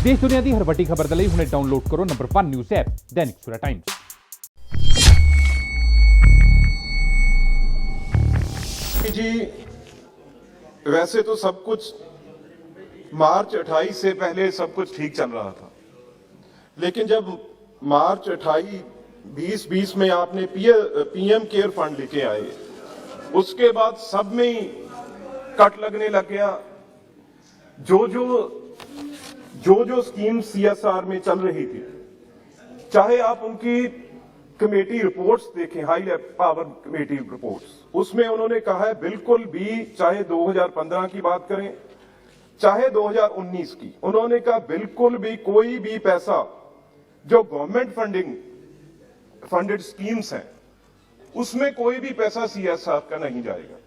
देश दुनिया की हर वड्डी खबर दे लई हुणे डाउनलोड करो number 1 news app Dainik Savera times. जी वैसे तो सब कुछ मार्च 28 से पहले सब कुछ ठीक चल रहा था, लेकिन जब मार्च 2020 में आपने पीएम केयर फंड लेके आए, उसके बाद सब में ही कट लगने लग गया। जो स्कीम सीएसआर में चल रही थी, चाहे आप उनकी कमेटी रिपोर्ट्स देखें, हाई पावर कमेटी रिपोर्ट्स, उसमें उन्होंने कहा है बिल्कुल भी, चाहे 2015 की बात करें चाहे 2019 की, उन्होंने कहा बिल्कुल भी कोई भी पैसा जो गवर्नमेंट फंडेड स्कीम्स हैं उसमें कोई भी पैसा सीएसआर का नहीं जाएगा।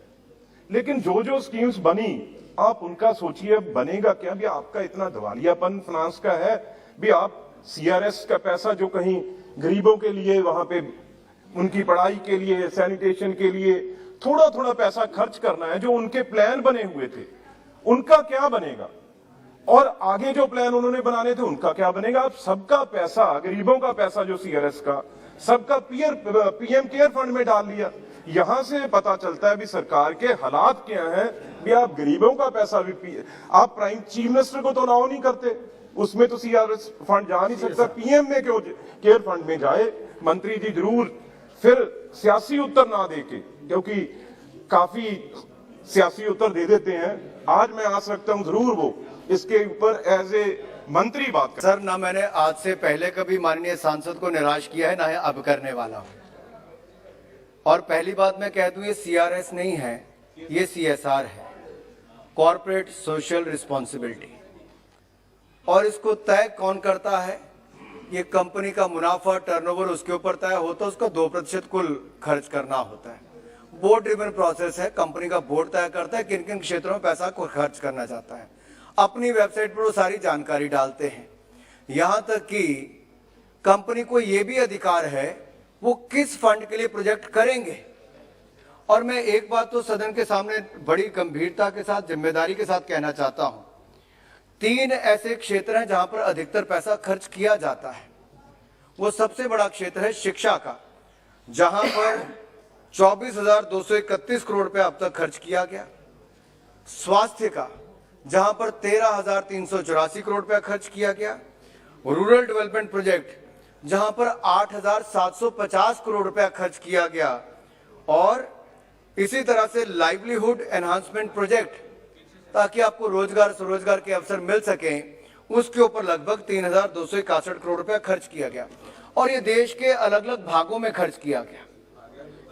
लेकिन जो स्कीम्स बनी, आप उनका सोचिए बनेगा क्या भी। आपका इतना दिवालियापन फाइनेंस का है भी, आप सीआरएस का पैसा जो कहीं गरीबों के लिए, वहां पे उनकी पढ़ाई के लिए, सैनिटेशन के लिए थोड़ा थोड़ा पैसा खर्च करना है, जो उनके प्लान बने हुए थे उनका क्या बनेगा, और आगे जो प्लान उन्होंने बनाने थे उनका क्या बनेगा। आप सबका पैसा, गरीबों का पैसा जो सीआरएस का, सबका पीएम केयर फंड में डाल लिया। यहां से पता चलता है भी सरकार के हालात क्या हैं भी। आप गरीबों का पैसा भी, आप प्राइम चीफ मिनिस्टर को तो अलाउ नहीं करते, उसमें तो सीआरएस फंड जा नहीं सकता, पीएम में क्यों केयर फंड में जाए। मंत्री जी जरूर फिर सियासी उत्तर ना देके, क्योंकि काफी सियासी उत्तर दे देते हैं, आज मैं आ सकता हूं जरूर वो इसके ऊपर एज ए मंत्री बात कर। सर, ना मैंने आज से पहले कभी माननीय सांसद को निराश किया है, ना है अब करने वाला हूं। और पहली बात मैं कह दूं, ये सीआरएस नहीं है, ये सीएसआर है, कॉर्पोरेट सोशल रिस्पॉन्सिबिलिटी। और इसको तय कौन करता है? ये कंपनी का मुनाफा, टर्नओवर उसके ऊपर तय होता है, उसका 2% कुल खर्च करना होता है। बोर्ड ड्रिवन प्रोसेस है, कंपनी का बोर्ड तय करता है किन किन क्षेत्रों में पैसा को खर्च करना चाहता है। अपनी वेबसाइट पर वो सारी जानकारी डालते हैं। यहां तक कि कंपनी को यह भी अधिकार है वो किस फंड के लिए प्रोजेक्ट करेंगे। और मैं एक बात तो सदन के सामने बड़ी गंभीरता के साथ, जिम्मेदारी के साथ कहना चाहता हूं, 3 ऐसे क्षेत्र हैं जहां पर अधिकतर पैसा खर्च किया जाता है। वो सबसे बड़ा क्षेत्र है शिक्षा का, जहां पर 24,231 करोड़ रुपया अब तक खर्च किया गया। स्वास्थ्य का, जहां पर 13,384 करोड़ रुपया खर्च किया गया। रूरल डेवलपमेंट प्रोजेक्ट, जहां पर 8,750 करोड़ रुपया खर्च किया गया। और इसी तरह से लाइवलीहुड एनहांसमेंट प्रोजेक्ट, ताकि आपको रोजगार स्वरोजगार के अवसर मिल सके, उसके ऊपर लगभग 3,261 करोड़ रुपया खर्च किया गया। और ये देश के अलग अलग भागों में खर्च किया गया।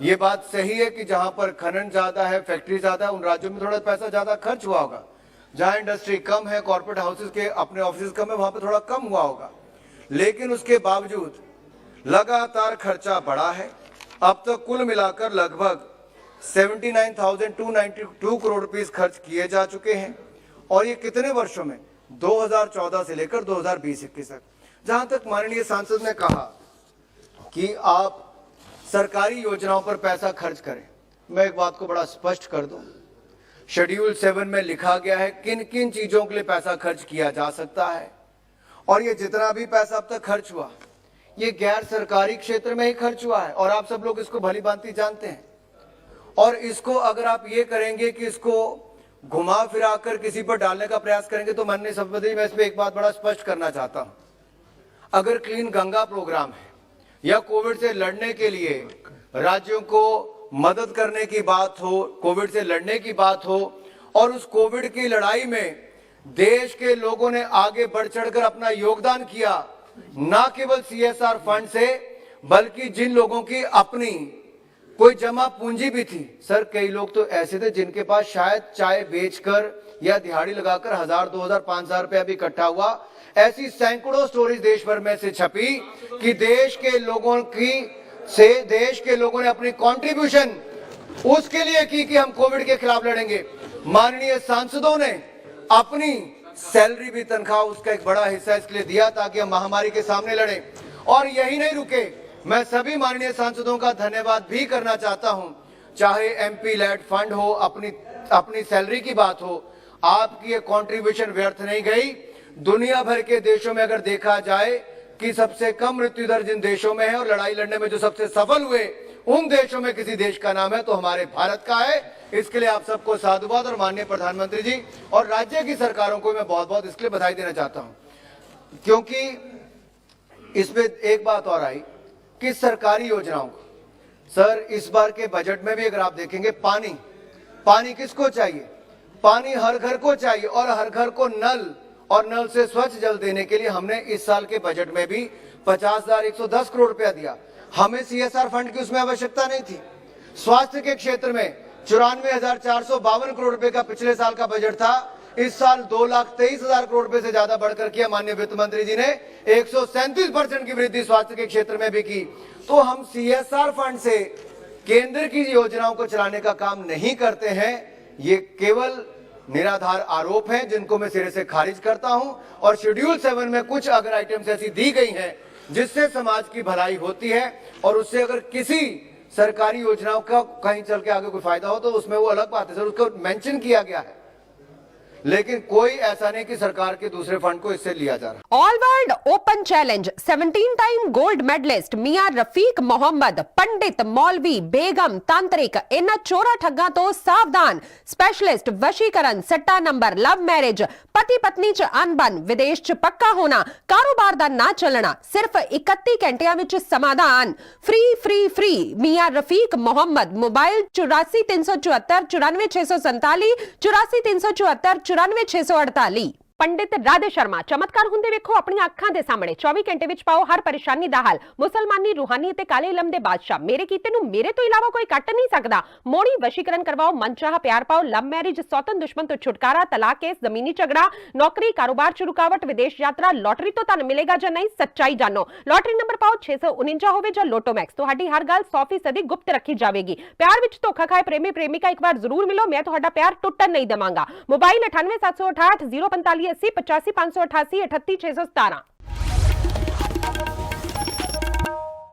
ये बात सही है कि जहां पर खनन ज्यादा है, फैक्ट्री ज्यादा है, उन राज्यों में थोड़ा पैसा ज्यादा खर्च हुआ होगा। जहां इंडस्ट्री कम है, कॉर्पोरेट हाउसेस के अपने ऑफिस कम है, वहां पर थोड़ा कम हुआ होगा। लेकिन उसके बावजूद लगातार खर्चा बढ़ा है। अब तक कुल मिलाकर लगभग 79,292 करोड़ रुपीस खर्च किए जा चुके हैं। और ये कितने वर्षों में? 2014 से लेकर 2020-21 तक। जहां तक माननीय सांसद ने कहा कि आप सरकारी योजनाओं पर पैसा खर्च करें, मैं एक बात को बड़ा स्पष्ट कर दूं, शेड्यूल 7 में लिखा गया है किन किन चीजों के लिए पैसा खर्च किया जा सकता है। और ये जितना भी पैसा अब तक खर्च हुआ, ये गैर सरकारी क्षेत्र में ही खर्च हुआ है, और आप सब लोग इसको भली भांति जानते हैं। और इसको अगर आप ये करेंगे कि इसको घुमा फिरा कर किसी पर डालने का प्रयास करेंगे, तो माननीय सभापति, मैं इस पर एक बात बड़ा स्पष्ट करना चाहता हूं। अगर क्लीन गंगा प्रोग्राम है या कोविड से लड़ने के लिए राज्यों को मदद करने की बात हो, कोविड से लड़ने की बात हो, और उस कोविड की लड़ाई में देश के लोगों ने आगे बढ़ चढ़कर अपना योगदान किया, ना केवल सीएसआर फंड से, बल्कि जिन लोगों की अपनी कोई जमा पूंजी भी थी। सर, कई लोग तो ऐसे थे जिनके पास शायद चाय बेचकर या दिहाड़ी लगाकर 1,000, 2,000, 5,000 रुपया भी इकट्ठा हुआ। ऐसी सैकड़ों स्टोरीज देश भर में से छपी कि देश के लोगों ने अपनी कंट्रीब्यूशन उसके लिए की कि हम कोविड के खिलाफ लड़ेंगे। माननीय सांसदों ने अपनी सैलरी भी, तनख्वाह, उसका एक बड़ा हिस्सा इसके लिए दिया ताकि हम महामारी के सामने लड़ें। और यही नहीं रुके, मैं सभी माननीय सांसदों का धन्यवाद भी करना चाहता हूं। चाहे एमपी लेड फंड हो, अपनी सैलरी की बात हो, आपकी ये कंट्रीब्यूशन व्यर्थ नहीं गई। दुनिया भर के देशों में अगर देखा जाए कि सबसे कम मृत्यु दर जिन देशों में है और लड़ाई लड़ने में जो सबसे सफल हुए उन देशों में किसी देश का नाम है तो हमारे भारत का है। इसके लिए आप सबको साधुवाद और माननीय प्रधानमंत्री जी और राज्य की सरकारों को मैं बहुत बहुत इसके लिए बधाई देना चाहता हूं, क्योंकि इसमें एक बात और आई कि सरकारी योजनाओं को, सर इस बार के बजट में भी अगर आप देखेंगे पानी किसको चाहिए? पानी हर घर को चाहिए और हर घर को नल और नल से स्वच्छ जल देने के लिए हमने इस साल के बजट में भी 50,110 करोड़ रुपया दिया। हमें सीएसआर फंड की उसमें आवश्यकता नहीं थी। स्वास्थ्य के क्षेत्र में 94,452 करोड़ रुपए का पिछले साल का बजट था, इस साल 2,23,000 करोड़ रुपए से ज्यादा बढ़कर किया। माननीय वित्त मंत्री जी ने 137% की वृद्धि स्वास्थ्य के क्षेत्र में भी की। तो हम सीएसआर फंड से केंद्र की योजनाओं को चलाने का काम नहीं करते हैं। ये केवल निराधार आरोप हैं जिनको मैं सिरे से खारिज करता हूं। और शेड्यूल 7 में कुछ अगर आइटम्स ऐसी दी गई हैं जिससे समाज की भलाई होती है और उससे अगर किसी सरकारी योजनाओं का कहीं चल के आगे कोई फायदा हो तो उसमें वो अलग बात है सर, उसको मेंशन किया गया है, लेकिन कोई ऐसा नहीं कि सरकार के दूसरे फंड को इससे लिया जा रहा। All world open challenge 17 time gold medalist मियां रफीक मोहम्मद, पंडित, मौलवी, बेगम, तांत्रिक, इन चोरा ठग्गा तो सावधान। स्पेशलिस्ट वशीकरण, सट्टा नंबर, लव मैरिज, पति पत्नी च अनबन, विदेश च पक्का होना, कारोबार दा ना चलना, सिर्फ 31 घंटिया विच समाधान। फ्री मियां रफीक मोहम्मद। मोबाइल 84 374 94 647 84 374 94 648। पंडित राधे शर्मा, चमत्कार ਹੁੰਦੇ ਵੇਖੋ ਆਪਣੀਆਂ ਅੱਖਾਂ ਦੇ ਸਾਹਮਣੇ। 24 ਘੰਟੇ ਵਿੱਚ ਪਾਓ ਹਰ ਪਰੇਸ਼ਾਨੀ ਦਾ ਹੱਲ। ਮੁਸਲਮਾਨੀ, ਰੂਹਾਨੀ ਅਤੇ ਕਾਲੇ ਇਲਮ ਦੇ ਬਾਦਸ਼ਾਹ। ਮੇਰੇ ਕੀਤੇ ਨੂੰ ਮੇਰੇ ਤੋਂ ਇਲਾਵਾ ਕੋਈ ਕੱਟ ਨਹੀਂ ਸਕਦਾ। ਮੋੜੀ ਵਸ਼ੀਕਰਨ ਕਰਵਾਓ, ਮਨਚਾਹਾ ਪਿਆਰ ਪਾਓ, ਲਵ ਮੈਰਿਜ, ਸੌਤਨ ਦੁਸ਼ਮਨ ਤੋਂ ਛੁਟਕਾਰਾ, ਤਲਾਕ केस, ਜ਼ਮੀਨੀ ਝਗੜਾ, ਨੌਕਰੀ, ਕਾਰੋਬਾਰ ਚ ਰੁਕਾਵਟ, ਵਿਦੇਸ਼ ਯਾਤਰਾ, ਲੋਟਰੀ ਤੋਂ ਤੁਹਾਨੂੰ ਮਿਲੇਗਾ ਜਾਂ ਨਹੀਂ, ਸੱਚਾਈ ਜਾਣੋ। ਲੋਟਰੀ ਨੰਬਰ ਪਾਓ 649 ਹੋਵੇ ਜਾਂ ਲੋਟੋ ਮੈਕਸ। ਤੁਹਾਡੀ ਹਰ ਗੱਲ 100% ਗੁਪਤ ਰੱਖੀ ਜਾਵੇਗੀ। ਪਿਆਰ ਵਿੱਚ ਧੋਖਾ ਖਾਏ ਪ੍ਰੇਮੀ ਪ੍ਰੇਮਿਕਾ ਇੱਕ ਵਾਰ ਜ਼ਰੂਰ ਮਿਲੋ, ਮੈਂ ਤੁਹਾਡਾ ਪਿਆਰ ਟੁੱਟਣ ਨਹੀਂ ਦੇਵਾਂਗਾ। मोबाइल 98 768 045 80 85 588 38 617।